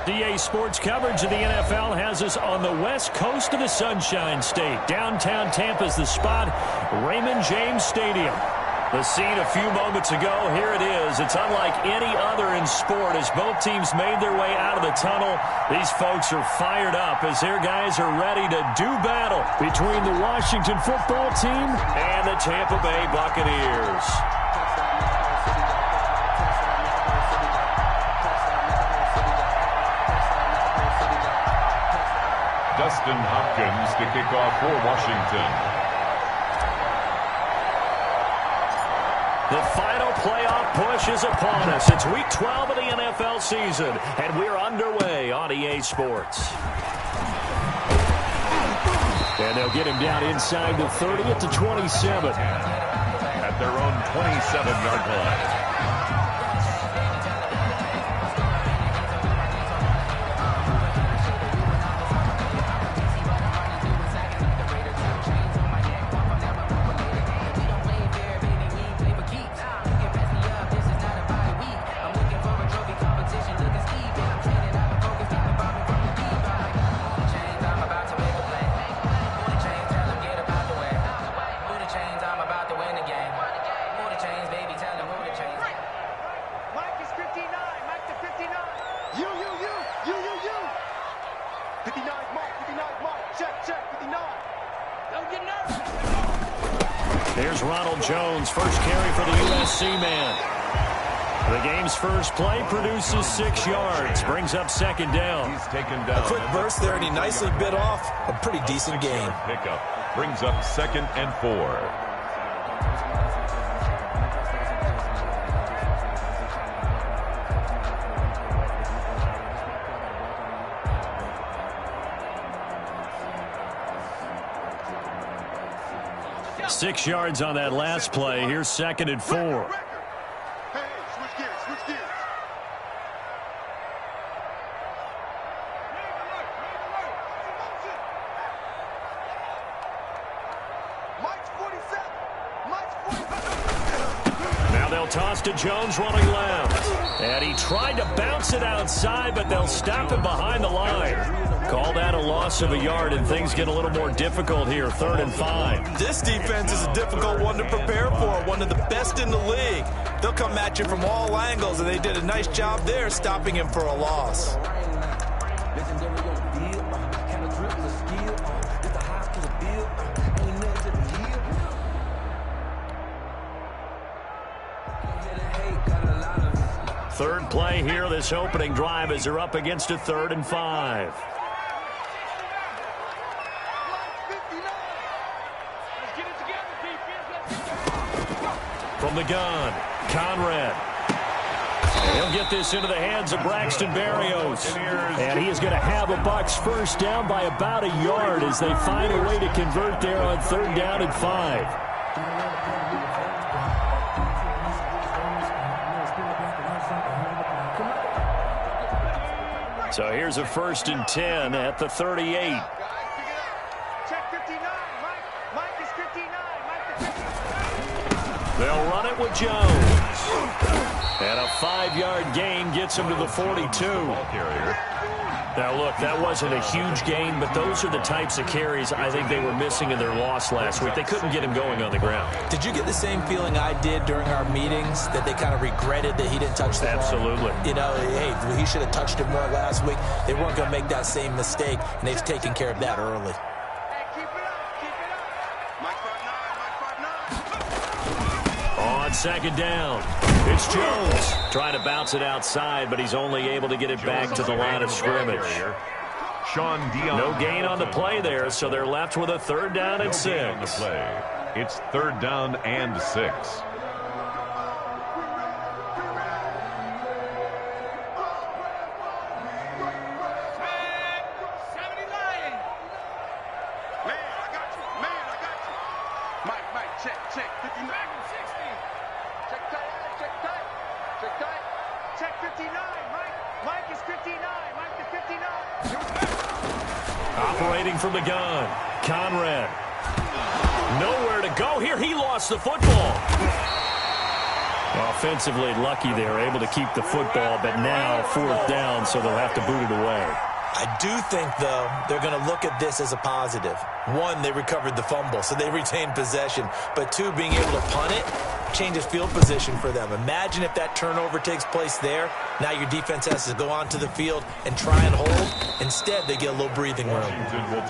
EA Sports coverage of the NFL has us on the west coast of the Sunshine State. Downtown Tampa's the spot, Raymond James Stadium. The scene a few moments ago, here it is. It's unlike any other in sport as both teams made their way out of the tunnel. These folks are fired up as their guys are ready to do battle between the Washington football team and the Tampa Bay Buccaneers. Dustin Hopkins to kick off for Washington. The final playoff push is upon us. It's Week 12 of the NFL season, and we're underway on EA Sports. And they'll get him down inside the 30 at the 27. At their own 27-yard line. There's Ronald Jones, first carry for the USC man. The game's first play produces 6 yards, brings up second down. He's taken down. A quick burst there, and he nicely bit off a pretty decent gain. Pickup brings up 2nd and 4. Six yards on that last play. Here's 2nd and 4. Hey, switch gears. Mike's 47. Now they'll toss to Jones running left. And he tried to bounce it outside, but they'll stop him behind the line. Call that a loss of a yard, and things get a little more difficult here. 3rd and 5. This defense is a difficult one to prepare for, one of the best in the league. They'll come at you from all angles, and they did a nice job there stopping him for a loss. Third play here, this opening drive, as they're up against a 3rd and 5. From the gun, Conrad. He'll get this into the hands of Braxton Berrios. And he is going to have a Bucs first down by about a yard as they find a way to convert there on 3rd down and 5. So here's a 1st and 10 at the 38. They'll run it with Jones. And a 5-yard gain gets him to the 42. Now, look, that wasn't a huge gain, but those are the types of carries I think they were missing in their loss last week. They couldn't get him going on the ground. Did you get the same feeling I did during our meetings, that they kind of regretted that he didn't touch the ball? Absolutely. You know, hey, he should have touched it more last week. They weren't going to make that same mistake, and they've taken care of that early. On 2nd down, it's Jones trying to bounce it outside, but he's only able to get it back to the line of scrimmage. No gain on the play there, so they're left with a 3rd down and 6. It's 3rd down and 6. Operating from the gun, Conrad. Nowhere to go here. He lost the football. Offensively lucky they were able to keep the football, but now 4th down, so they'll have to boot it away. I do think, though, they're going to look at this as a positive. 1, they recovered the fumble, so they retained possession. But 2, being able to punt it changes field position for them. Imagine if that turnover takes place there. Now your defense has to go onto the field and try and hold. Instead, they get a little breathing room.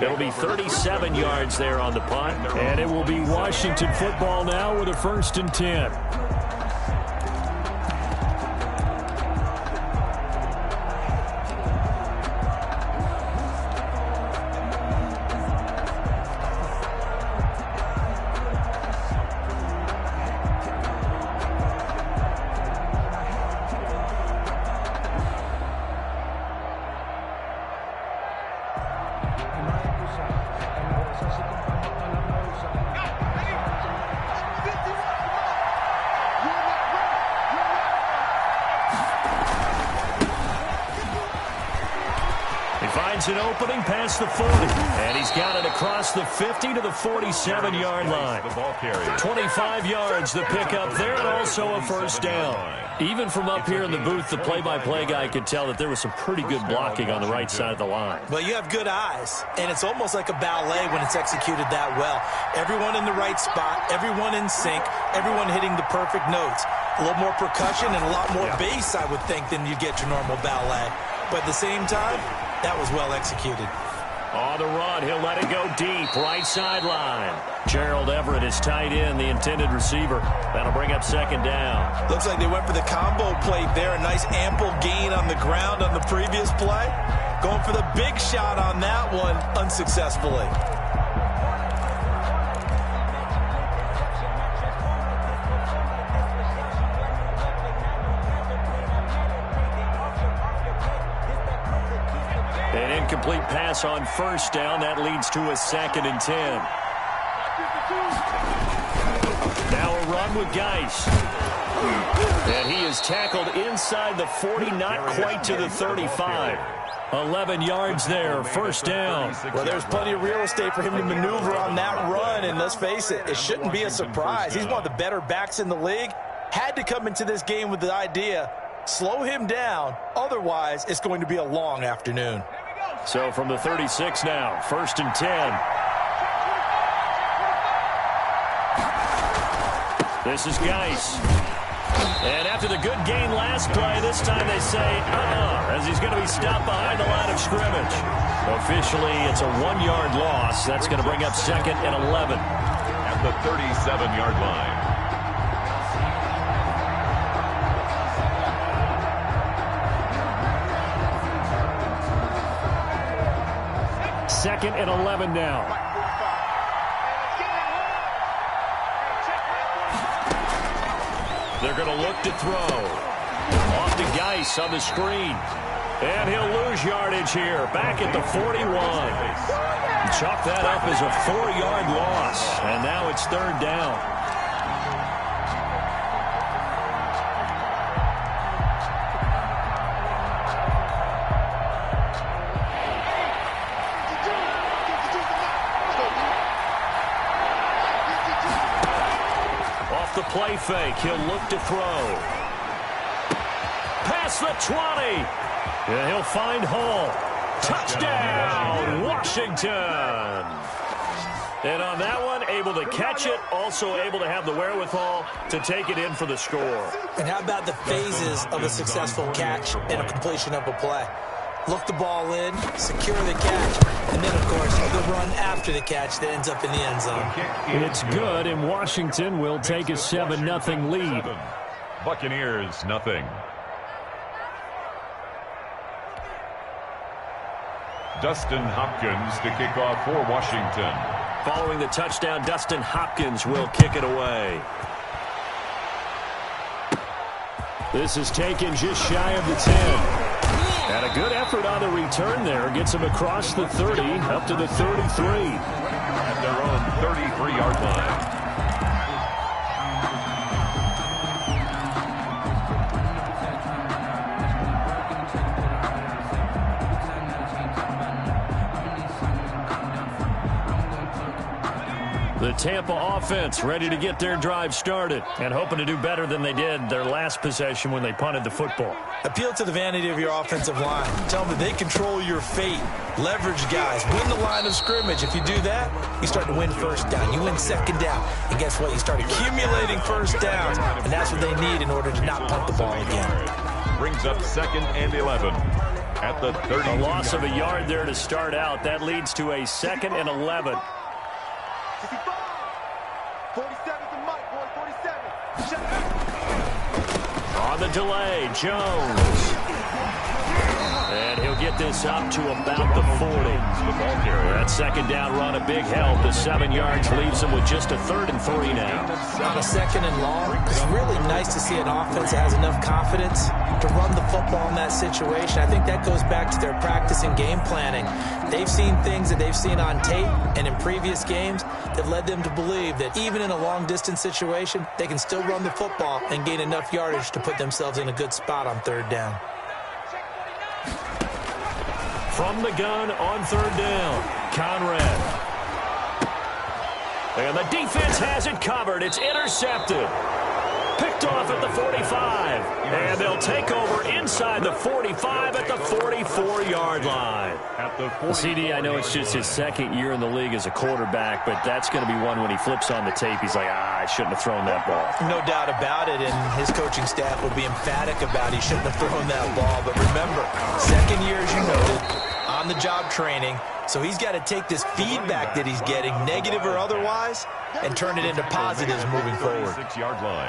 It'll be 37 yards there on the punt, and it will be Washington football now with a 1st and 10. An opening past the 40, and he's got it across the 50 to the 47-yard line. 25 yards the pickup there, and also a 1st down. Even from up here in the booth, the play-by-play guy could tell that there was some pretty good blocking on the right side of the line. Well, you have good eyes, and it's almost like a ballet when it's executed that well. Everyone in the right spot, everyone in sync, everyone hitting the perfect notes. A little more percussion and a lot more bass, I would think, than you get your normal ballet. But at the same time, that was well executed. On the run, he'll let it go deep, right sideline. Gerald Everett is tight end, the intended receiver. That'll bring up 2nd down. Looks like they went for the combo play there. A nice ample gain on the ground on the previous play. Going for the big shot on that one unsuccessfully. Complete pass on 1st down. That leads to a 2nd and 10. Now a run with Geis. And he is tackled inside the 40, not quite to the 35. 11 yards there, 1st down. Well, there's plenty of real estate for him to maneuver on that run, and let's face it, it shouldn't be a surprise. He's one of the better backs in the league. Had to come into this game with the idea, slow him down, otherwise it's going to be a long afternoon. So from the 36 now, 1st and 10. This is Geis. And after the good gain last play, this time they say, as he's going to be stopped behind the line of scrimmage. Officially, it's a 1-yard loss. That's going to bring up 2nd and 11. At the 37-yard line. 2nd and 11 now. They're going to look to throw. Off to Geis on the screen. And he'll lose yardage here. Back at the 41. Chalk that up as a 4-yard loss. And now it's 3rd down. The play fake. He'll look to throw. Past the 20. And he'll find Hall. Touchdown, Washington. And on that one, able to catch it, also able to have the wherewithal to take it in for the score. And how about the phases of a successful catch and a completion of a play? Look the ball in, secure the catch, and then, of course, the run after the catch that ends up in the end zone. It's good, and Washington will take a 7-0 lead. Buccaneers, nothing. Dustin Hopkins to kick off for Washington. Following the touchdown, Dustin Hopkins will kick it away. This is taken just shy of the 10. And a good effort on the return there. Gets him across the 30, up to the 33. At their own 33-yard line. The Tampa offense ready to get their drive started and hoping to do better than they did their last possession when they punted the football. Appeal to the vanity of your offensive line. Tell them that they control your fate. Leverage guys. Win the line of scrimmage. If you do that, you start to win first down. You win second down. And guess what? You start accumulating first downs. And that's what they need in order to not punt the ball again. Brings up 2nd and 11 at the 30. A loss of a yard there to start out. That leads to a 2nd and 11. 47's the mic, boy, 47. On the delay, Jones. And he'll get this up to about the 40. That second down run, a big help. The 7 yards leaves them with just a 3rd and 3 now. On a 2nd and long, it's really nice to see an offense that has enough confidence to run the football in that situation. I think that goes back to their practice and game planning. They've seen things that they've seen on tape and in previous games that led them to believe that even in a long-distance situation, they can still run the football and gain enough yardage to put themselves in a good spot on 3rd down. From the gun on 3rd down, Conrad. And the defense has it covered. It's intercepted. Picked off at the 45. And they'll take over inside the 45 at the 44-yard line. CD, I know it's just his 2nd year in the league as a quarterback, but that's going to be one when he flips on the tape, he's like, I shouldn't have thrown that ball. No doubt about it, and his coaching staff will be emphatic about he shouldn't have thrown that ball. But remember, 2nd year, as you noted, on-the-job training, so he's got to take this feedback that he's getting, negative or otherwise, and turn it into positives moving forward.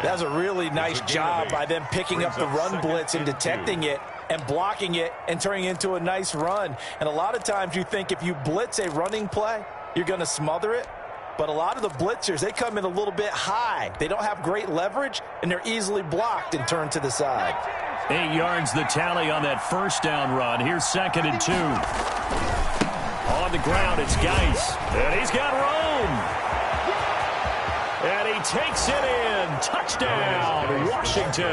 That was a really nice job by them picking up the run blitz and detecting it and blocking it and turning it into a nice run. And a lot of times you think if you blitz a running play, you're going to smother it. But a lot of the blitzers, they come in a little bit high. They don't have great leverage, and they're easily blocked and turned to the side. 8 yards the tally on that 1st down run. Here's 2nd and 2. On the ground, it's Geis. And he's got room. And he takes it in. Touchdown, Washington.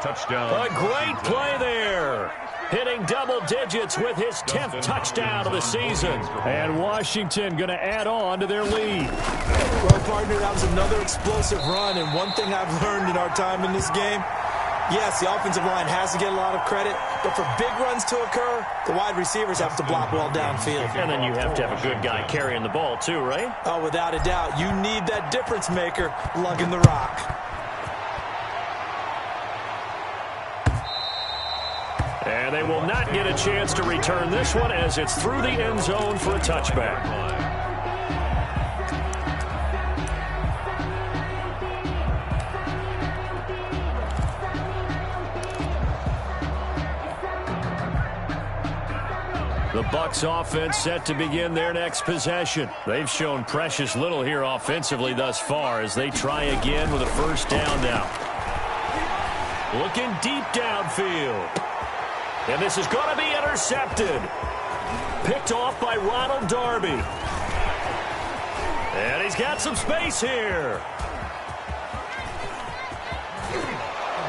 Touchdown. A great play there. Hitting double digits with his 10th touchdown of the season. And Washington going to add on to their lead. Well, partner, that was another explosive run. And one thing I've learned in our time in this game, yes, the offensive line has to get a lot of credit, but for big runs to occur, the wide receivers have to block well downfield. And then you have to have a good guy carrying the ball too, right? Oh, without a doubt. You need that difference maker lugging the rock. And they will not get a chance to return this one as it's through the end zone for a touchback. The Bucs offense set to begin their next possession. They've shown precious little here offensively thus far as they try again with a 1st down now. Looking deep downfield. And this is going to be intercepted. Picked off by Ronald Darby. And he's got some space here.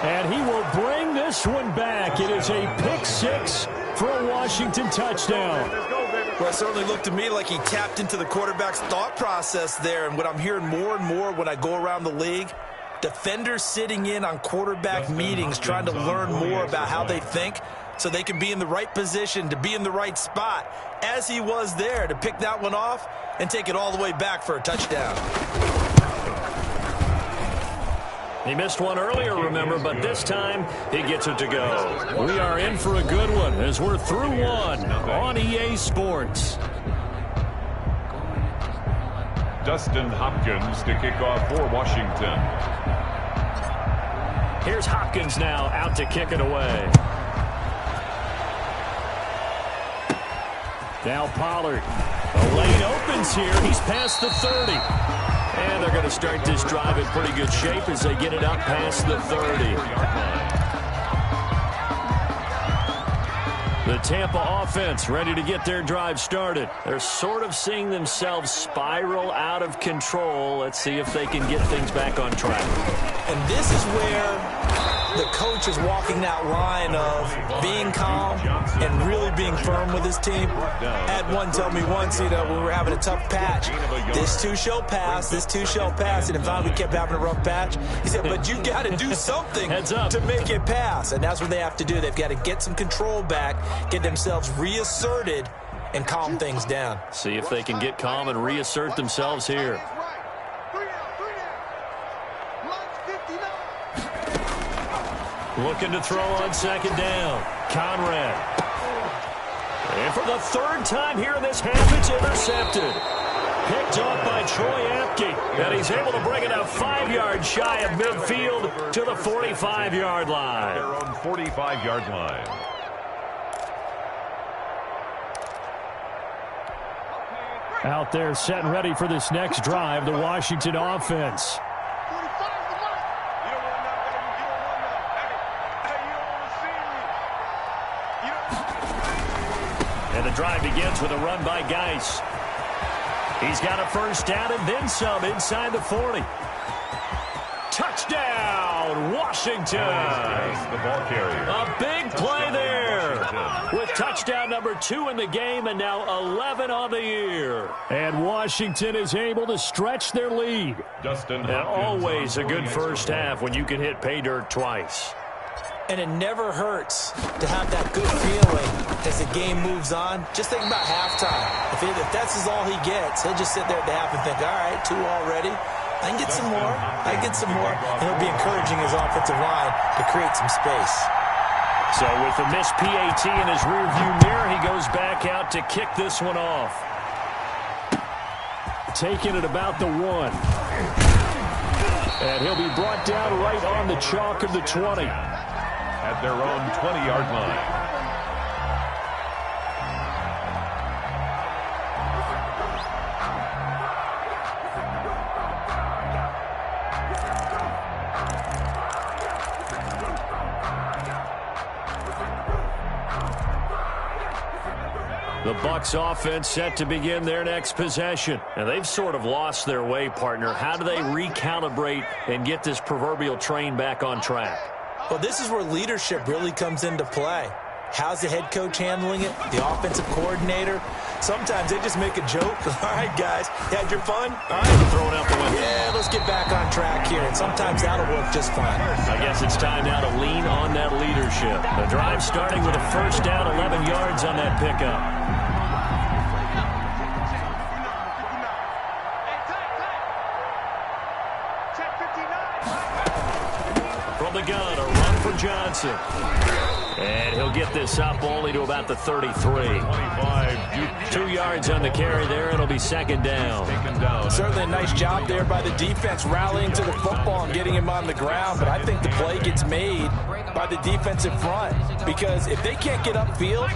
And he will bring this one back. It is a pick 6 for a Washington touchdown. Well, it certainly looked to me like he tapped into the quarterback's thought process there. And what I'm hearing more and more when I go around the league, defenders sitting in on quarterback meetings trying to learn more about how they think so they can be in the right position to be in the right spot, as he was there to pick that one off and take it all the way back for a touchdown. He missed one earlier, remember, but this time he gets it to go. We are in for a good one as we're through one on EA Sports. Dustin Hopkins to kick off for Washington. Here's Hopkins now out to kick it away. Now Pollard. The lane opens here. He's past the 30. And they're going to start this drive in pretty good shape as they get it up past the 30. The Tampa offense ready to get their drive started. They're sort of seeing themselves spiral out of control. Let's see if they can get things back on track. And this is where the coach is walking that line of being calm and really being firm with his team. I had one tell me once, when we were having a tough patch, this too shall pass, this too shall pass, and finally we kept having a rough patch. He said, but you got to do something to make it pass, and that's what they have to do. They've got to get some control back, get themselves reasserted, and calm things down. See if they can get calm and reassert themselves here. Looking to throw on second down. Conrad. And for the third time here in this half, it's intercepted. Picked off by Troy Apke. And he's able to bring it out 5 yards shy of midfield to the 45-yard line. Their own 45-yard line. Out there set and ready for this next drive, the Washington offense. And the drive begins with a run by Geis. He's got a first down and then some inside the 40. Touchdown, Washington. The ball carrier. A big play there with touchdown number 2 in the game and now 11 on the year. And Washington is able to stretch their lead. Justin And always a good first half when you can hit pay dirt twice. And it never hurts to have that good feeling as the game moves on. Just think about halftime. If that's all he gets, he'll just sit there at the half and think, all right, 2 already. I can get some more. I can get some more. And he'll be encouraging his offensive line to create some space. So with the missed PAT in his rearview mirror, he goes back out to kick this one off. Taking it about the 1. And he'll be brought down right on the chalk of the 20. At their own 20-yard line. The Bucs offense set to begin their next possession. And they've sort of lost their way, partner. How do they recalibrate and get this proverbial train back on track? Well, this is where leadership really comes into play. How's the head coach handling it? The offensive coordinator? Sometimes they just make a joke. All right, guys, you had your fun? All right, throw it out the window. Yeah, let's get back on track here. And sometimes that'll work just fine. I guess it's time now to lean on that leadership. The drive starting with a first down, 11 yards on that pickup. From the gun, a run for Johnson. And he'll get this up only to about the 33. 2 yards on the carry there. It'll be second down. Certainly a nice job there by the defense rallying to the football and getting him on the ground. But I think the play gets made by the defensive front. Because if they can't get upfield,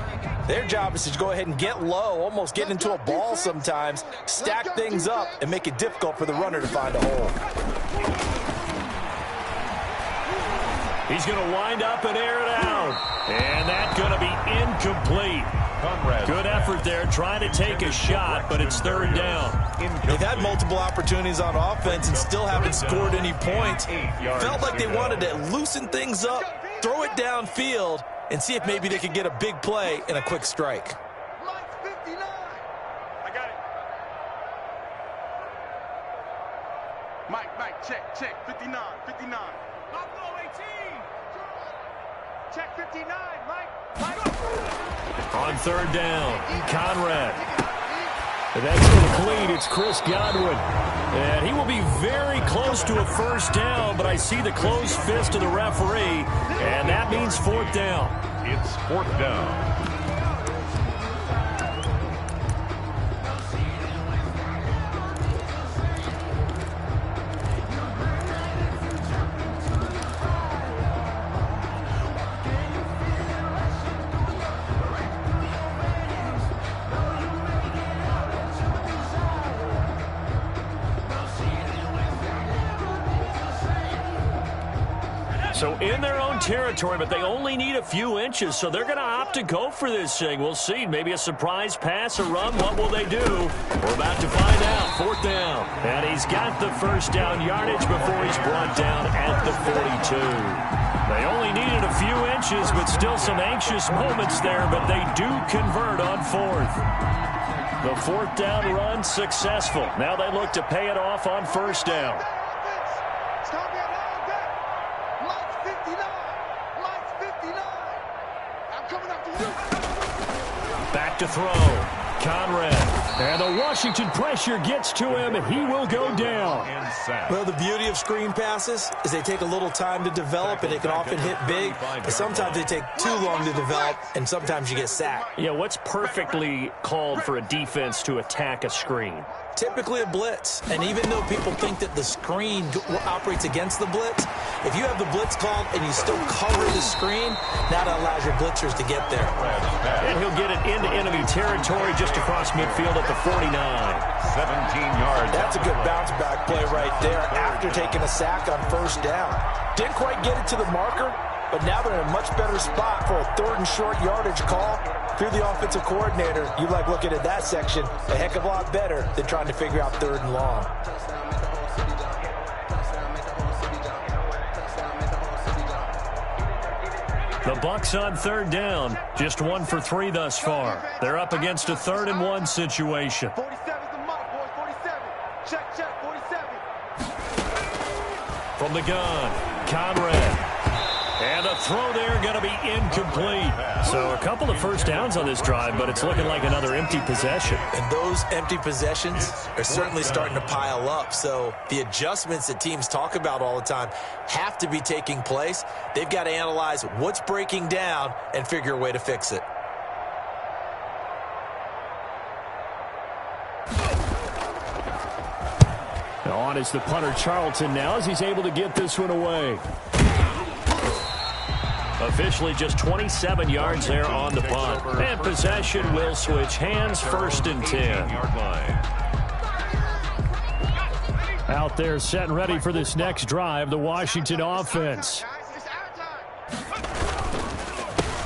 their job is to go ahead and get low, almost get into a ball sometimes, stack things up, and make it difficult for the runner to find a hole. He's going to wind up and air it out. And that's going to be incomplete. Good effort there, trying to take a shot, but it's third down. They've had multiple opportunities on offense and still haven't scored any points. Felt like they wanted to loosen things up, throw it downfield, and see if maybe they could get a big play and a quick strike. Mike, check, 59. Check 59, Mike. On third down, Conrad. And that's complete. It's Chris Godwin. And he will be very close to a first down, but I see the closed fist of the referee, and that means fourth down. It's fourth down. So in their own territory, but they only need a few inches, so they're going to opt to go for this thing. We'll see. Maybe a surprise pass, a run. What will they do? We're about to find out. Fourth down. And he's got the first down yardage before he's brought down at the 42. They only needed a few inches, but still some anxious moments there, but they do convert on fourth. The fourth down run successful. Now they look to pay it off on first down. Back to throw. Conrad. And the Washington pressure gets to him. He will go down. Well, the beauty of screen passes is they take a little time to develop, and they can often hit big, but sometimes they take too long to develop, and sometimes you get sacked. Yeah, what's perfectly called for a defense to attack a screen? Typically a blitz, and even though people think that the screen operates against the blitz, if you have the blitz called and you still cover the screen, that allows your blitzers to get there. And he'll get it into enemy territory just across midfield at the 49. 17 yards. That's a good bounce back play right there after taking a sack on first down. Didn't quite get it to the marker, but now they're in a much better spot for a third and short yardage call. If you're the offensive coordinator, you like looking at that section a heck of a lot better than trying to figure out third and long. The Bucs on third down, just 1 for 3 thus far. They're up against a 3rd and 1 situation. 47's the mark, boys. 47. Check, 47. From the gun, Conrad. And a throw there going to be incomplete. So a couple of first downs on this drive, but it's looking like another empty possession. And those empty possessions are certainly starting to pile up. So the adjustments that teams talk about all the time have to be taking place. They've got to analyze what's breaking down and figure a way to fix it. On is the punter Charlton now as he's able to get this one away. Officially just 27 yards there on the punt. And possession will switch hands, 1st and 10. Out there set and ready for this next drive, the Washington offense.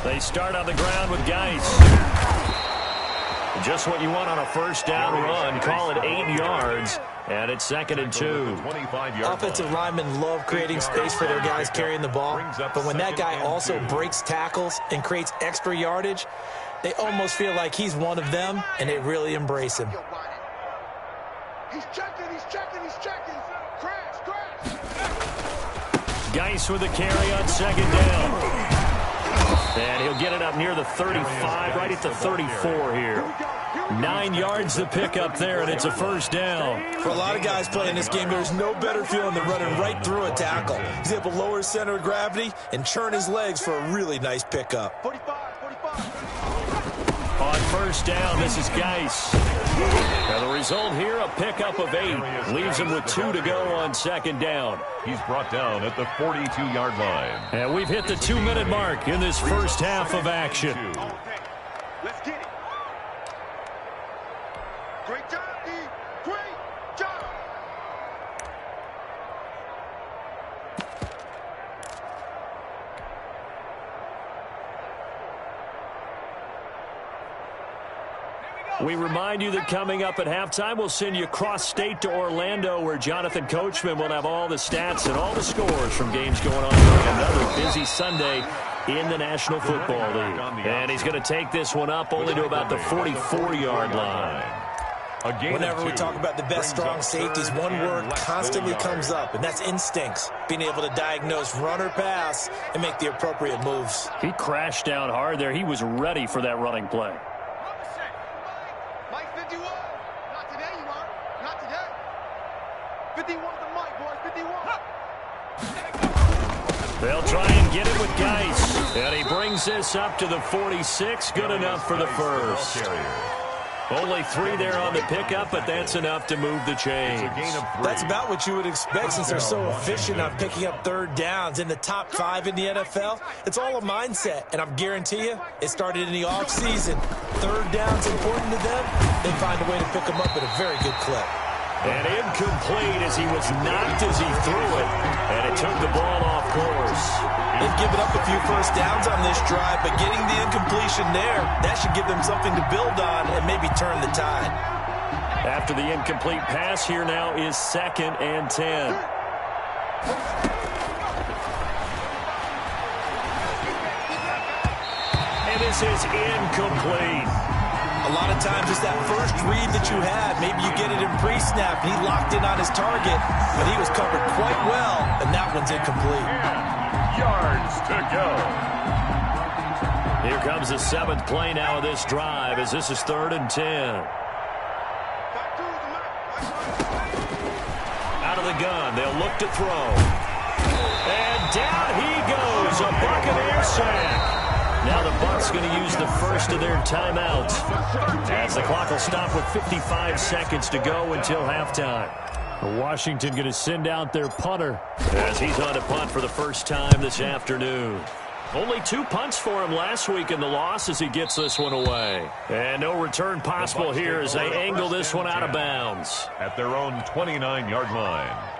They start on the ground with Geis. Just what you want on a first down run. Call it 8 yards. And it's 2nd and 2. Offensive linemen love creating space for their guys carrying the ball. But when that guy also breaks tackles and creates extra yardage, they almost feel like he's one of them, and they really embrace him. He's checking. Crash. Geis with a carry on 2nd down. And he'll get it up near the 35, right at the 34 here. 9 yards to pick up there, and it's a first down. For a lot of guys playing this game, there's no better feeling than running right through a tackle. He's able to lower his center of gravity and churn his legs for a really nice pickup. 45. On first down, this is Geis. Now the result here, a pickup of 8. Leaves him with 2 to go on 2nd down. He's brought down at the 42-yard line. And we've hit the 2-minute mark in this first half of action. Let's get it. Great job, D. Great job. We remind you that coming up at halftime, we'll send you cross-state to Orlando, where Jonathan Coachman will have all the stats and all the scores from games going on during another busy Sunday in the National Football League. And he's going to take this one up only to about the 44-yard line. Whenever we talk about the best strong safeties, one word constantly comes up, and that's instincts. Being able to diagnose run or pass and make the appropriate moves. He crashed down hard there. He was ready for that running play. Mike 51. Not today, you are. Not today. 51 the mic, boys. 51. They'll try and get it with Geis. And he brings this up to the 46. Good enough for the first. Only 3 there on the pickup, but that's enough to move the chains. That's about what you would expect since they're so efficient on picking up third downs in the top 5 in the NFL. It's all a mindset, and I'm guarantee you it started in the offseason. Third down's important to them. They find a way to pick them up at a very good clip. And incomplete as he was knocked as he threw it, and it took the ball off course. They've given up a few first downs on this drive, but getting the incompletion there, that should give them something to build on and maybe turn the tide. After the incomplete pass, here now is 2nd and 10. And this is incomplete. A lot of times it's that first read that you have. Maybe you get it in pre-snap. He locked in on his target, but he was covered quite well, and that one's incomplete. 10 yards to go. Here comes the 7th play now of this drive as this is 3rd and 10. Out of the gun, they'll look to throw. And down he goes, a Buccaneer sack. Now the Bucs going to use the first of their timeouts as the clock will stop with 55 seconds to go until halftime. Washington going to send out their punter as he's on to punt for the first time this afternoon. Only 2 punts for him last week in the loss as he gets this one away. And no return possible here as they angle this one out of bounds. At their own 29-yard line.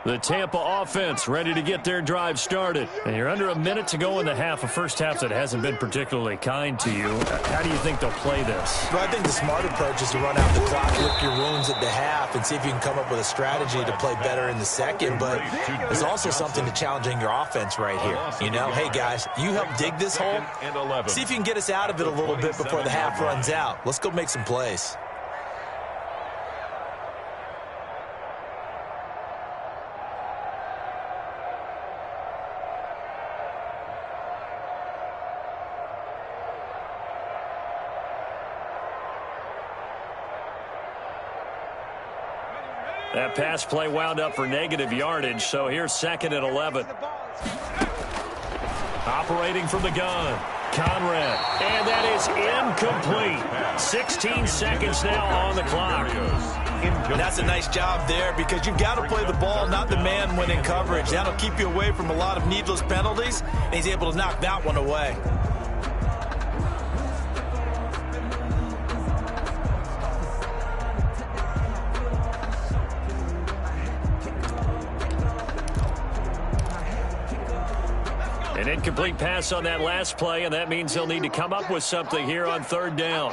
The Tampa offense ready to get their drive started. And you're under a minute to go in the half, a first half that hasn't been particularly kind to you. How do you think they'll play this? Well, I think the smart approach is to run out the clock, lick your wounds at the half, and see if you can come up with a strategy to play better in the second. But there's also something to challenging your offense right here. You know, hey, guys, you help dig this hole. See if you can get us out of it a little bit before the half runs out. Let's go make some plays. That pass play wound up for negative yardage, so here's 2nd and 11. Operating from the gun, Conrad, and that is incomplete. 16 seconds now on the clock. That's a nice job there because you've got to play the ball, not the man when in coverage. That'll keep you away from a lot of needless penalties, and he's able to knock that one away. An incomplete pass on that last play, and that means they'll need to come up with something here on 3rd down.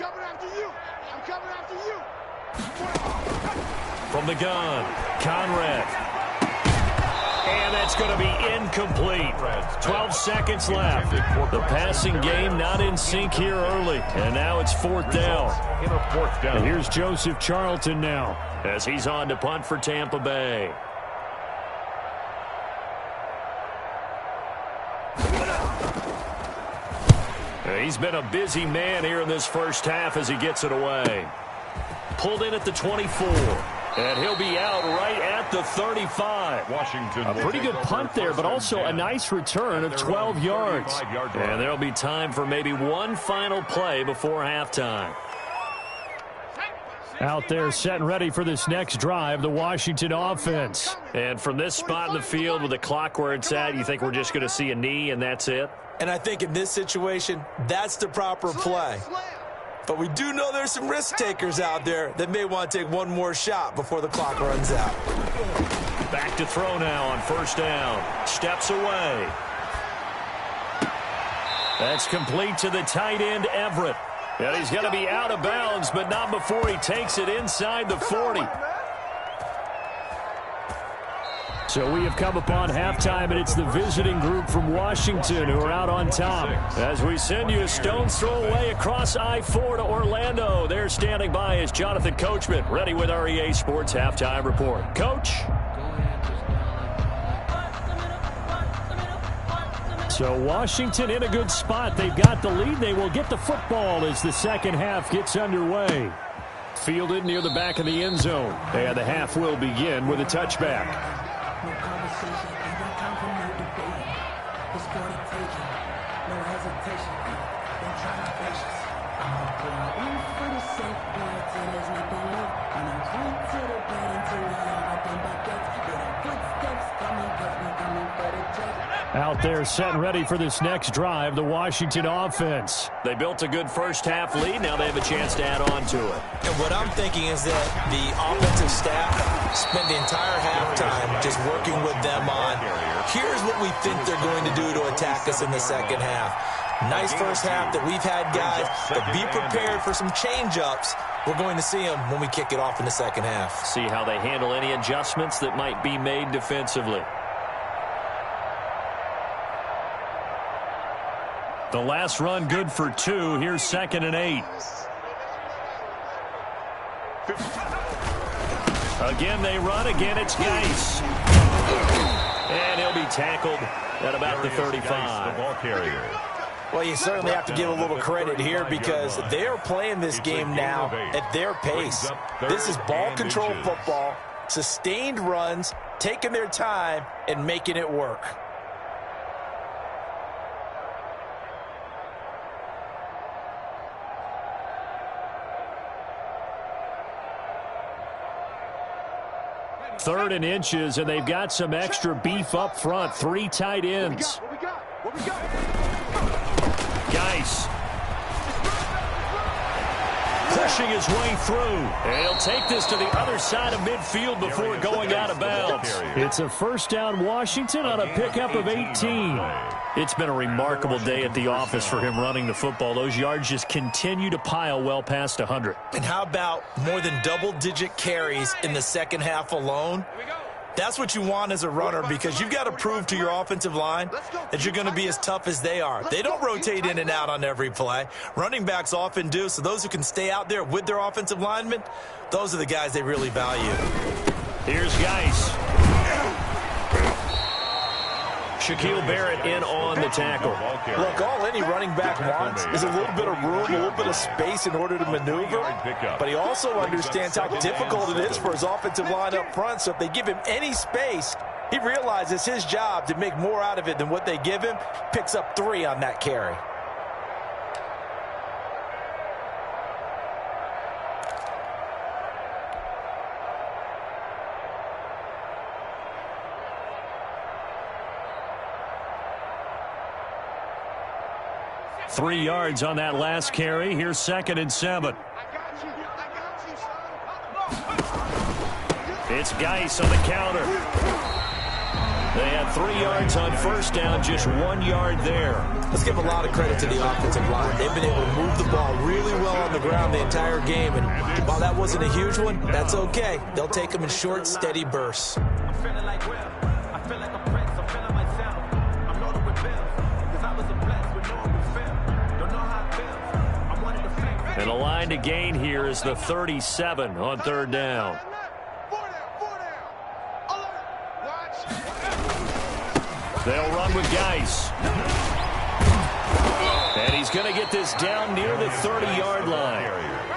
From the gun, Conrad. And that's going to be incomplete. 12 seconds left. The passing game not in sync here early. And now it's 4th down. And here's Joseph Charlton now as he's on to punt for Tampa Bay. He's been a busy man here in this first half as he gets it away. Pulled in at the 24. And he'll be out right at the 35. Washington. A pretty good punt there, but also a nice return of 12 yards. And there'll be time for maybe one final play before halftime. Out there set and ready for this next drive, the Washington offense. And from this spot in the field with the clock where it's at, you think we're just going to see a knee and that's it? And I think in this situation, that's the proper play. But we do know there's some risk takers out there that may want to take one more shot before the clock runs out. Back to throw now on 1st down. Steps away. That's complete to the tight end, Everett. And he's going to be out of bounds, but not before he takes it inside the 40. So we have come upon halftime, and it's the visiting group from Washington who are out on top. As we send you a stone's throw away across I-4 to Orlando. There standing by is Jonathan Coachman, ready with our EA Sports Halftime Report. Coach? So Washington in a good spot. They've got the lead. They will get the football as the second half gets underway. Fielded near the back of the end zone. And the half will begin with a touchback. No conversation, ain't got time for no debating. It's for the taking, no hesitation. Don't try my patience. I'm gonna put my one for the safe blood till there's nothing left. And I'm going to the bed until we all nothing but death. There are footsteps coming, cause we coming for the check. Out out there set and ready for this next drive, the Washington offense. They built a good first-half lead. Now they have a chance to add on to it. And what I'm thinking is that the offensive staff spent the entire halftime just working with them on, here's what we think they're going to do to attack us in the second half. Nice first half that we've had, guys, but be prepared for some change-ups. We're going to see them when we kick it off in the second half. See how they handle any adjustments that might be made defensively. The last run good for 2. Here's 2nd and 8. Again, they run. Again, it's Geis. And he'll be tackled at about the 35. The ball carrier. Well, you certainly have to give a little credit here because they are playing this game now at their pace. This is ball control football, sustained runs, taking their time, and making it work. Third and inches, and they've got some extra beef up front. 3 tight ends. What we got? Geis pushing his way through. And he'll take this to the other side of midfield before going out of bounds. It's a first down Washington on a pickup of 18. It's been a remarkable day at the office for him running the football. Those yards just continue to pile well past 100. And how about more than double-digit carries in the second half alone? That's what you want as a runner because you've got to prove to your offensive line that you're going to be as tough as they are. They don't rotate in and out on every play. Running backs often do, so those who can stay out there with their offensive linemen, those are the guys they really value. Here's Geis. Shaquille Barrett in on the tackle. Look, all any running back wants is a little bit of room, a little bit of space in order to maneuver. But he also understands how difficult it is for his offensive line up front. So if they give him any space, he realizes his job to make more out of it than what they give him. Picks up 3 on that carry. Three yards on that last carry. Here's 2nd and 7. It's Geis on the counter. They had 3 yards on first down, just 1 yard there. Let's give a lot of credit to the offensive line. They've been able to move the ball really well on the ground the entire game. And while that wasn't a huge one, that's okay. They'll take them in short, steady bursts. I'm feeling like Will. I feel like a prince. I'm feeling myself. I'm loaded with bills. Because I was a blessed with no refill. Don't know how it feels. I'm one of the favorites. And the line to gain here is the 37 on third down. They'll run with Geis. And he's going to get this down near the 30-yard line.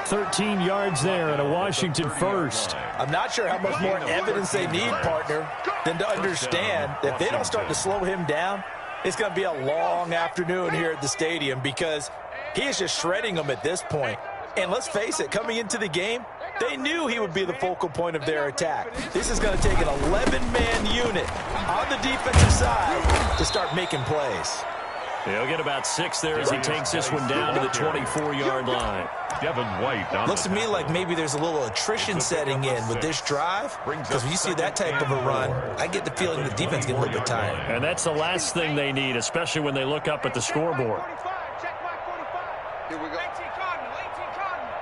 13 yards there and a Washington first. I'm not sure how much more evidence they need, partner, than to understand that if they don't start to slow him down, it's going to be a long afternoon here at the stadium because he is just shredding them at this point. And let's face it, coming into the game, they knew he would be the focal point of their attack. This is going to take an 11-man unit on the defensive side to start making plays. He'll get about 6 there as he takes this one down to the 24-yard line. Devin White. Looks to me like maybe there's a little attrition setting in with this drive because when you see that type of a run, I get the feeling the defense getting a little bit tired. And that's the last thing they need, especially when they look up at the scoreboard. Here we go. 18 Cardinal, 18 Cardinal.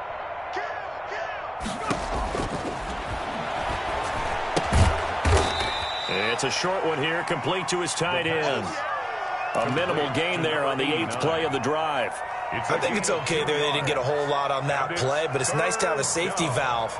It's a short one here, complete to his tight end. A minimal gain there on the 8th play of the drive. I think it's okay there. They didn't get a whole lot on that play, but it's nice to have a safety valve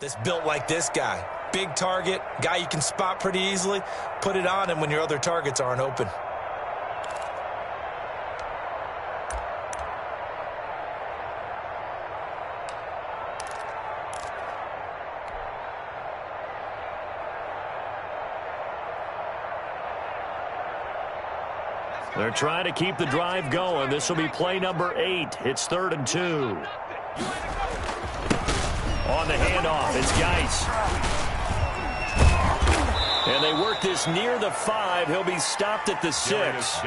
That's built like this guy. Big target, guy you can spot pretty easily. Put it on him when your other targets aren't open. They're trying to keep the drive going. This will be play number 8. It's 3rd and 2. On the handoff, it's Geis. And they work this near the 5. He'll be stopped at the 6.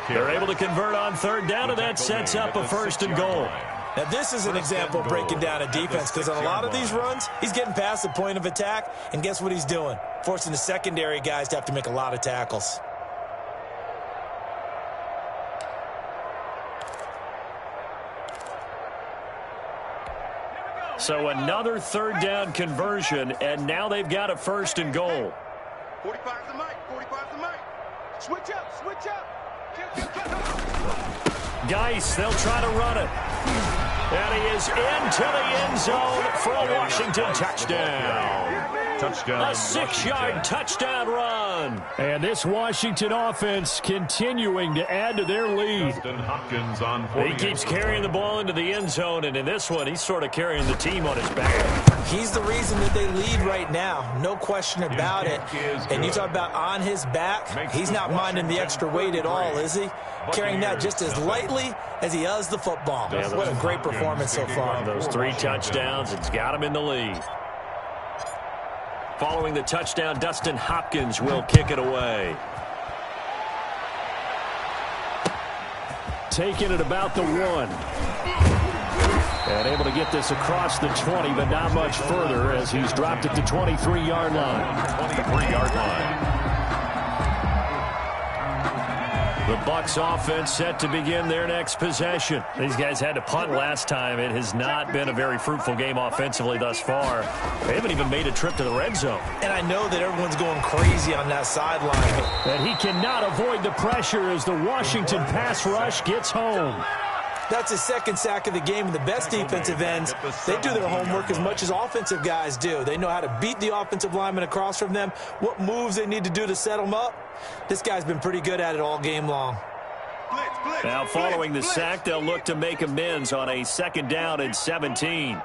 They're able to convert on 3rd down, and that sets up a 1st and goal. Now, this is an example of breaking down a defense, because on a lot of these runs, he's getting past the point of attack, and guess what he's doing? Forcing the secondary guys to have to make a lot of tackles. So another 3rd down conversion, and now they've got a 1st and goal. 45's the mic. 45's the mic. Switch up. Switch up. Geis, they'll try to run it. And he is into the end zone for a Washington touchdown. A 6-yard touchdown run. And this Washington offense continuing to add to their lead. Hopkins on He keeps carrying the ball into the end zone, and in this one, he's sort of carrying the team on his back. He's the reason that they lead right now. No question about it. And you talk about on his back, he's not minding the extra weight at all, is he? Carrying that just as lightly as he does the football. Yeah, what a great performance so far. Those 3 touchdowns, it's got him in the lead. Following the touchdown, Dustin Hopkins will kick it away. Taking it about the 1. And able to get this across the 20, but not much further as he's dropped at the 23-yard line. 23-yard line. The Bucs offense set to begin their next possession. These guys had to punt last time. It has not been a very fruitful game offensively thus far. They haven't even made a trip to the red zone. And I know that everyone's going crazy on that sideline. And he cannot avoid the pressure as the Washington pass rush gets home. That's his 2nd sack of the game, and the best defensive ends, they do their homework as much as offensive guys do. They know how to beat the offensive lineman across from them, what moves they need to do to set them up. This guy's been pretty good at it all game long. Now following the sack, they'll look to make amends on a 2nd down and 17.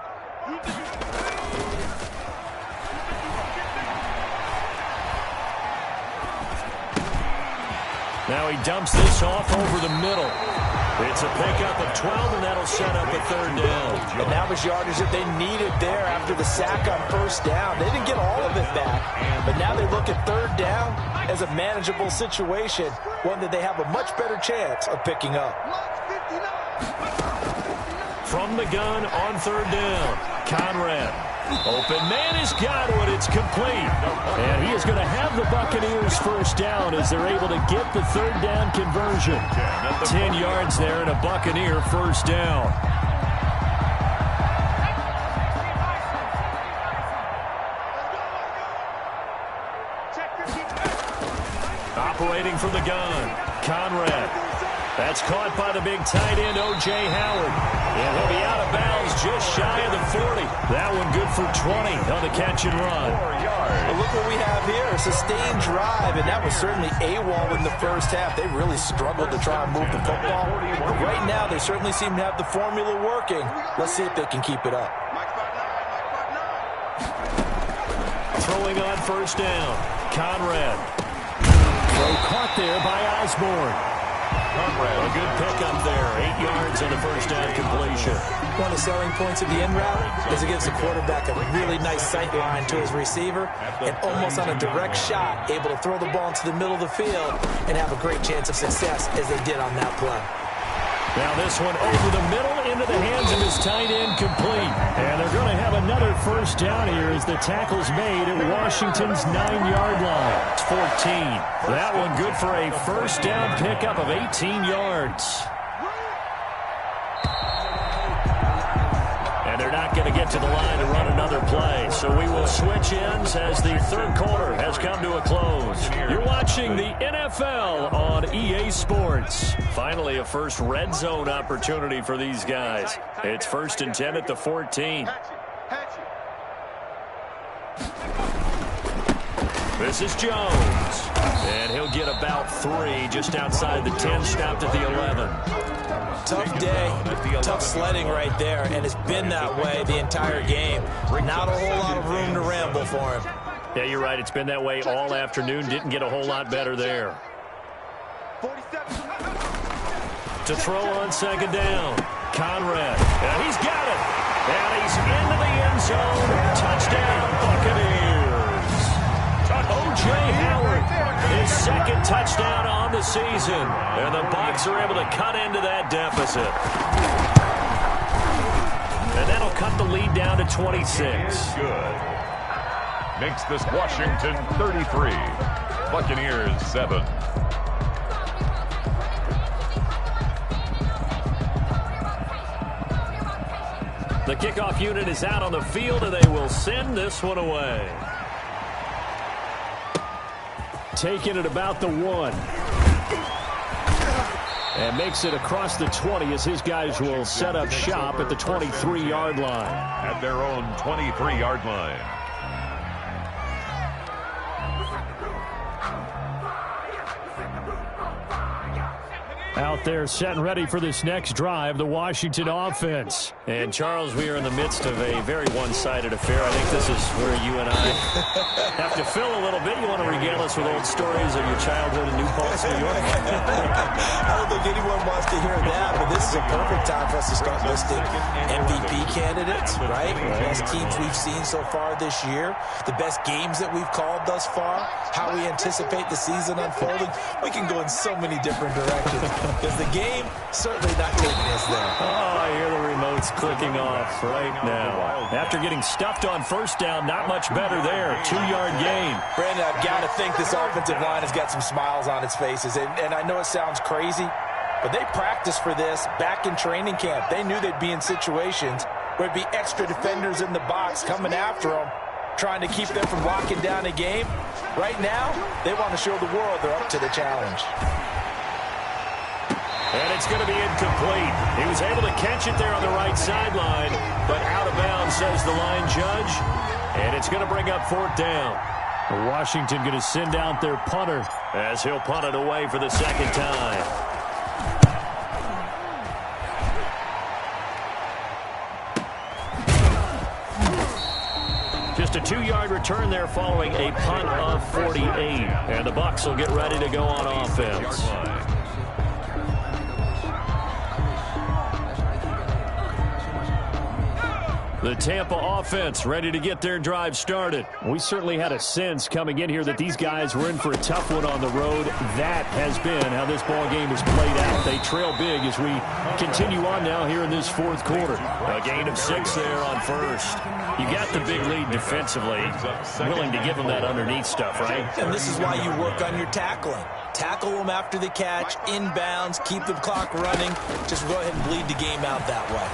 Now he dumps this off over the middle. It's a pickup of 12, and that'll set up a 3rd down. And that was yardage that they needed there after the sack on 1st down. They didn't get all of it back, but now they look at 3rd down as a manageable situation, one that they have a much better chance of picking up. From the gun on 3rd down, Conrad. Open man is Godwin. It's complete. And he is going to have the Buccaneers 1st down as they're able to get the 3rd down conversion. 10 yards there and a Buccaneer 1st down. Operating from the gun, Conrad. That's caught by the big tight end, O.J. Howard. And he'll be out of bounds just shy of the 40. That one good for 20 on the catch and run. But look what we have here, a sustained drive, and that was certainly AWOL in the 1st half. They really struggled to try and move the football. But right now, they certainly seem to have the formula working. Let's see if they can keep it up. Throwing on 1st down, Conrad. Throw caught there by Osborne. Conrad, a good pickup there. 8 yards on the 1st down completion. One of the selling points of the end route is it gives the quarterback a really nice sight line to his receiver, and almost on a direct shot, able to throw the ball into the middle of the field and have a great chance of success as they did on that play. Now this one over the middle into the hands of his tight end, complete. And they're going to have another 1st down here as the tackle's made at Washington's 9-yard line. It's 14. That one good for a 1st down pickup of 18 yards. And they're not going to get to the line to run another play. So we will switch ends as the 3rd quarter has come to a close. You're watching the NFL on EA Sports. Finally, a first red zone opportunity for these guys. It's 1st and 10 at the 14. This is Jones. And he'll get about 3 just outside the 10, stopped at the 11. Tough day, tough sledding right there, and it's been that way the entire game. Not a whole lot of room to ramble for him. Yeah, you're right. It's been that way all afternoon. Didn't get a whole lot better there. 47. To throw on second down. Conrad. And he's got it. And he's into the end zone. Touchdown, Buccaneers. O.J. Howard, his second touchdown on the season. And the Bucs are able to cut into that deficit. And that'll cut the lead down to 26. Good. Makes this Washington 33. Buccaneers 7. The kickoff unit is out on the field, and they will send this one away. Taking it about the 1. And makes it across the 20 as his guys will set up shop at the 23-yard line. At their own 23-yard line. Out there set and ready for this next drive, the Washington offense. And, Charles, we are in the midst of a very one-sided affair. I think this is where you and I have to fill a little bit. You want to regale us with old stories of your childhood in New Paltz, New York? I don't think anyone wants to hear that, but this is a perfect time for us to start listing MVP candidates, right? The best teams we've seen so far this year, the best games that we've called thus far, how we anticipate the season unfolding. We can go in so many different directions. Because the game certainly not taking us there. Oh, I hear the remotes clicking off right now. After getting stuffed on first down, not much better there. 2-yard gain. Brandon, I've got to think this offensive line has got some smiles on its faces. And I know it sounds crazy, but they practiced for this back in training camp. They knew they'd be in situations where it'd be extra defenders in the box coming after them, trying to keep them from locking down a game. Right now, they want to show the world they're up to the challenge. And it's going to be incomplete. He was able to catch it there on the right sideline, but out of bounds, says the line judge. And it's going to bring up 4th down. Washington going to send out their punter as he'll punt it away for the second time. Just a 2-yard return there following a punt of 48. And the Bucs will get ready to go on offense. The Tampa offense ready to get their drive started. We certainly had a sense coming in here that these guys were in for a tough one on the road. That has been how this ball game has played out. They trail big as we continue on now here in this 4th quarter. A gain of 6 there on first. You got the big lead defensively. Willing to give them that underneath stuff, right? And this is why you work on your tackling. Tackle them after the catch, inbounds, keep the clock running. Just go ahead and bleed the game out that way.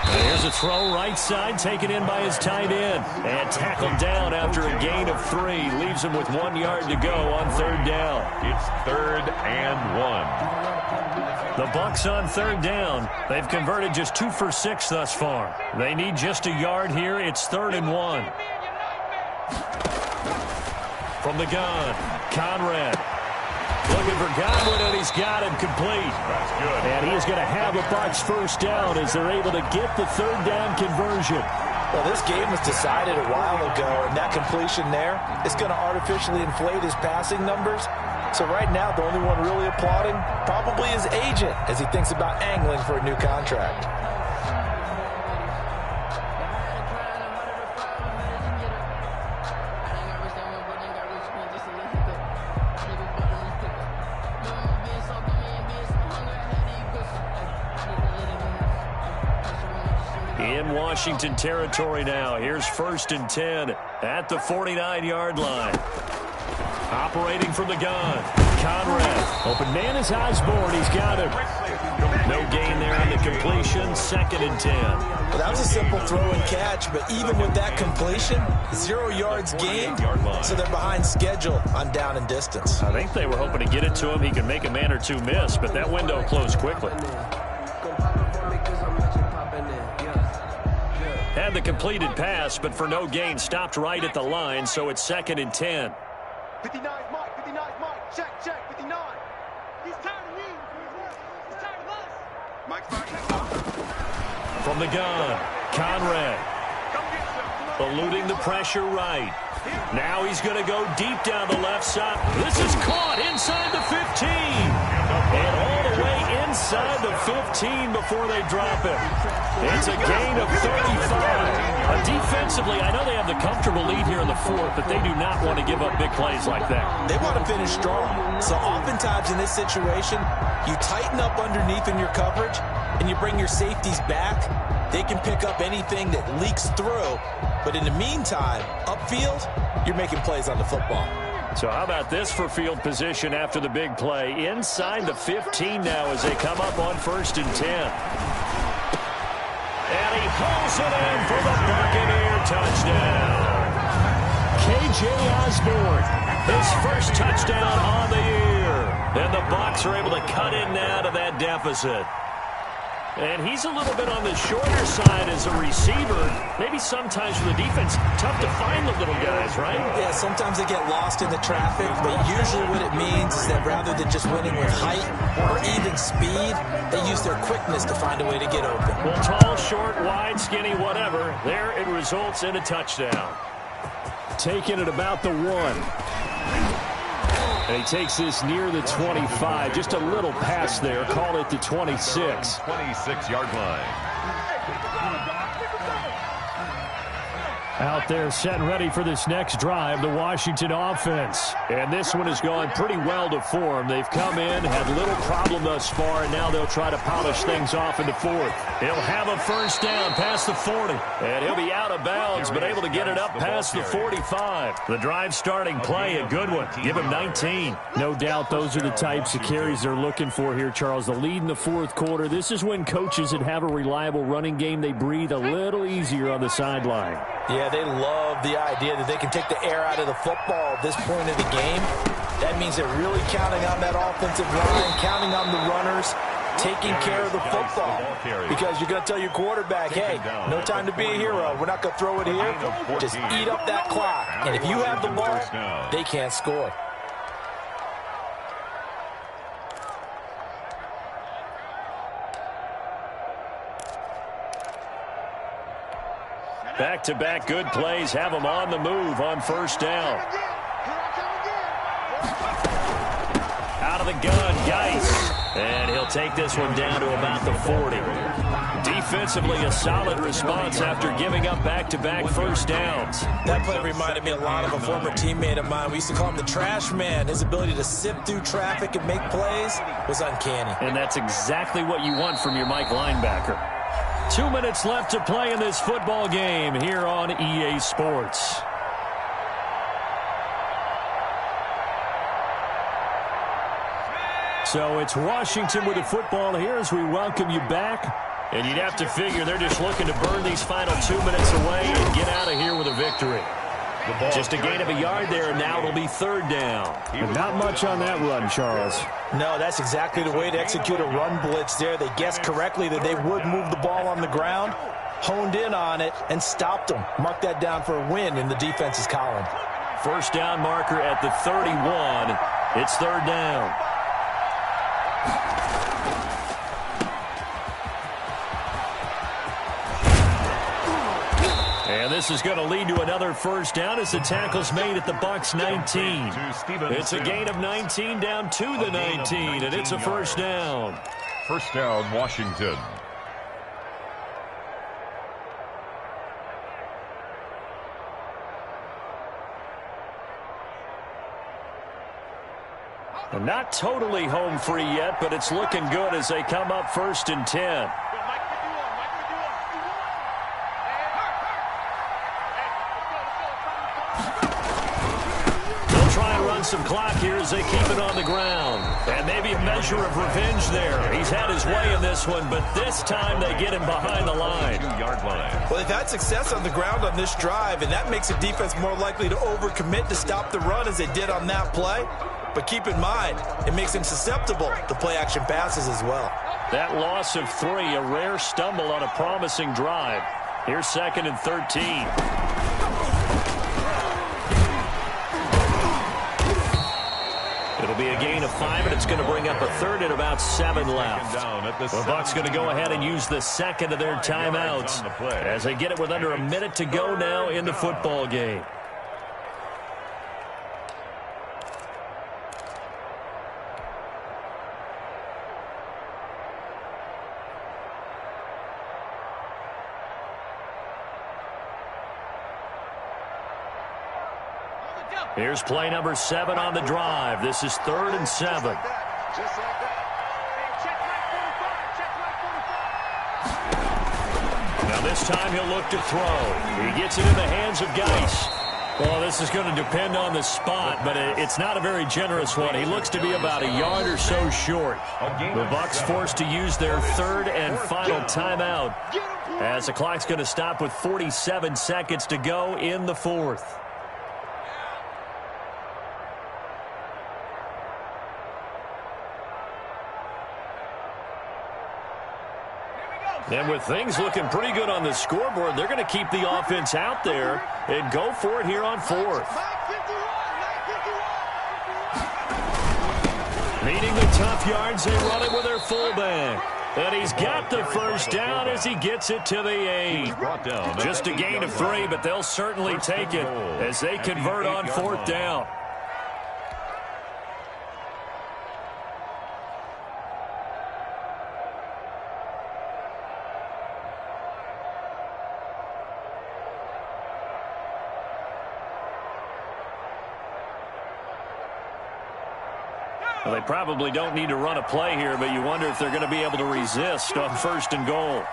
Here's a throw right side, taken in by his tight end. And tackled down after a gain of 3. Leaves him with 1 yard to go on 3rd down. It's 3rd and 1. The Bucs on 3rd down. They've converted just 2 for 6 thus far. They need just a yard here. It's 3rd and 1. From the gun, Conrad. Looking for Godwin, and he's got him complete. That's good. And he is going to have a Bucs first down as they're able to get the 3rd down conversion. Well, this game was decided a while ago, and that completion there is going to artificially inflate his passing numbers. So right now, the only one really applauding probably his agent as he thinks about angling for a new contract. In Washington territory now. Here's 1st and 10 at the 49-yard line. Operating from the gun. Conrad. Open man is Osborne. He's got him. No gain there on the completion. 2nd and 10. Well, that was a simple throw and catch, but even with that completion, 0 yards gained, so they're behind schedule on down and distance. I think they were hoping to get it to him. He could make a man or two miss, but that window closed quickly. Had the completed pass, but for no gain, stopped right at the line, so it's 2nd and 10. 59 Mike, 59 Mike. Check, 59. He's tired of you. He's tired of us. Mike's back. From the gun, Conrad. Eluding the pressure right. Now he's going to go deep down the left side. This is caught inside the 15. And all the way inside the 15 before they drop it. It's a gain of 35. Defensively, I know they have the comfortable lead here in the 4th, but they do not want to give up big plays like that. They want to finish strong. So oftentimes in this situation, you tighten up underneath in your coverage, and you bring your safeties back. They can pick up anything that leaks through. But in the meantime, upfield, you're making plays on the football. So how about this for field position after the big play? Inside the 15 now as they come up on 1st and 10. And he hauls it in for the Buccaneer touchdown. K.J. Osborne, his first touchdown on the year. And the Bucs are able to cut in now to that deficit. And he's a little bit on the shorter side as a receiver. Maybe sometimes for the defense, tough to find the little guys, right? Yeah, sometimes they get lost in the traffic, but usually what it means is that rather than just winning with height or even speed, they use their quickness to find a way to get open. Well, tall, short, wide, skinny, whatever, there it results in a touchdown. Taking it about the 1. And he takes this near the 25. Just a little pass there. Call it the 26. 26-yard line. Out there set and ready for this next drive, the Washington offense. And this one has gone pretty well to form. They've come in, had little problem thus far, and now they'll try to polish things off in the 4th. He'll have a first down past the 40. And he'll be out of bounds, but able to get it up past the 45. The drive starting play, a good one. Give him 19. No doubt those are the types of carries they're looking for here, Charles. The lead in the 4th quarter. This is when coaches that have a reliable running game, they breathe a little easier on the sideline. Yeah, they love the idea that they can take the air out of the football at this point of the game. That means they're really counting on that offensive line, counting on the runners, taking care of the football. Because you're going to tell your quarterback, hey, no time to be a hero. We're not going to throw it here. Just eat up that clock. And if you have the ball, they can't score. Back-to-back good plays have them on the move on first down. Out of the gun, Geis. And he'll take this one down to about the 40. Defensively, a solid response after giving up back-to-back first downs. That play reminded me a lot of a former teammate of mine. We used to call him the trash man. His ability to sift through traffic and make plays was uncanny. And that's exactly what you want from your Mike linebacker. 2 minutes left to play in this football game here on EA Sports. So it's Washington with the football here as we welcome you back. And you'd have to figure they're just looking to burn these final 2 minutes away and get out of here with a victory. Just a gain of a yard there, and now it'll be 3rd down. And not much on that run, Charles. No, that's exactly the way to execute a run blitz there. They guessed correctly that they would move the ball on the ground, honed in on it, and stopped them. Mark that down for a win in the defense's column. First down marker at the 31. It's 3rd down. And this is going to lead to another first down as the tackle's made at the Bucs 19. It's a gain of 19 down to the 19, and it's a first down. First down, Washington. And not totally home free yet, but it's looking good as they come up 1st and 10. Some clock here as they keep it on the ground. And maybe a measure of revenge there. He's had his way in this one, but this time they get him behind the line. 2-yard line. Well, they've had success on the ground on this drive, and that makes the defense more likely to overcommit to stop the run as they did on that play. But keep in mind, it makes them susceptible to play-action passes as well. That loss of 3, a rare stumble on a promising drive. Here's 2nd and 13. It'll be a gain of 5, and it's going to bring up a 3rd and about 7 left. The Bucs going to go ahead and use the 2nd of their timeouts as they get it with under a minute to go now in the football game. Here's play number 7 on the drive. This is 3rd and 7. Just like that. Hey, check right 45. Check right 45. Now this time he'll look to throw. He gets it in the hands of Geis. Well, this is going to depend on the spot, but it's not a very generous one. He looks to be about a yard or so short. The Bucs forced to use their 3rd and final timeout as the clock's going to stop with 47 seconds to go in the 4th. And with things looking pretty good on the scoreboard, they're going to keep the offense out there and go for it here on 4th. Needing the tough yards, they run it with their fullback. And he's got the first down as he gets it to the 8. Just a gain of 3, but they'll certainly take it as they convert on 4th down. Well, they probably don't need to run a play here, but you wonder if they're going to be able to resist on 1st and goal.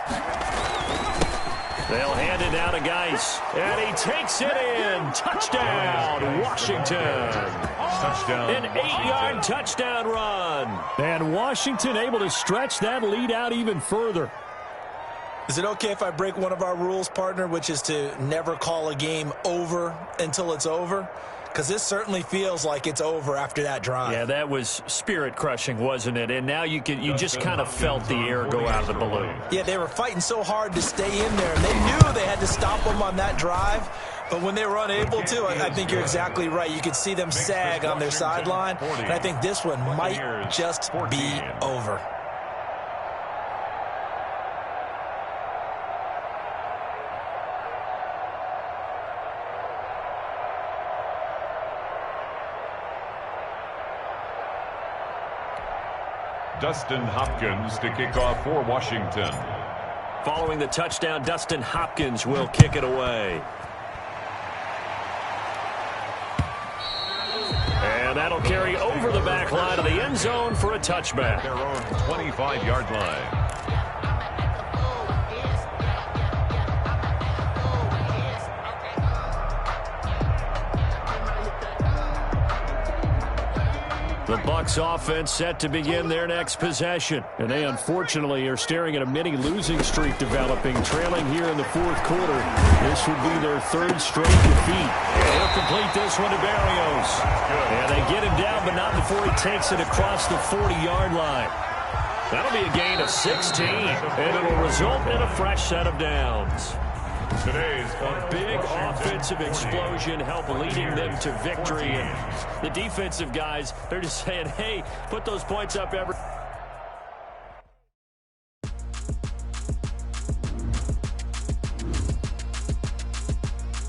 They'll hand it down to Geis, and he takes it in. Touchdown, Washington. Touchdown. An 8-yard touchdown run. And Washington able to stretch that lead out even further. Is it okay if I break one of our rules, partner, which is to never call a game over until it's over? Because this certainly feels like it's over after that drive. Yeah, that was spirit-crushing, wasn't it? And now you just kind of felt the air go out of the balloon. Yeah, they were fighting so hard to stay in there, and they knew they had to stop them on that drive. But when they were unable to, I think you're exactly right. You could see them sag on their sideline, and I think this one might just be over. Dustin Hopkins to kick off for Washington. Following the touchdown, Dustin Hopkins will kick it away. And that'll carry over the back line of the end zone for a touchback. Their own 25-yard line. The Bucs offense set to begin their next possession. And they unfortunately are staring at a mini losing streak developing, trailing here in the 4th quarter. This would be their 3rd straight defeat. And he'll complete this one to Berrios. And they get him down, but not before he takes it across the 40-yard line. That'll be a gain of 16, and it'll result in a fresh set of downs. Today's A big offensive explosion helped leading them to victory. And the defensive guys, they're just saying, hey, put those points up every...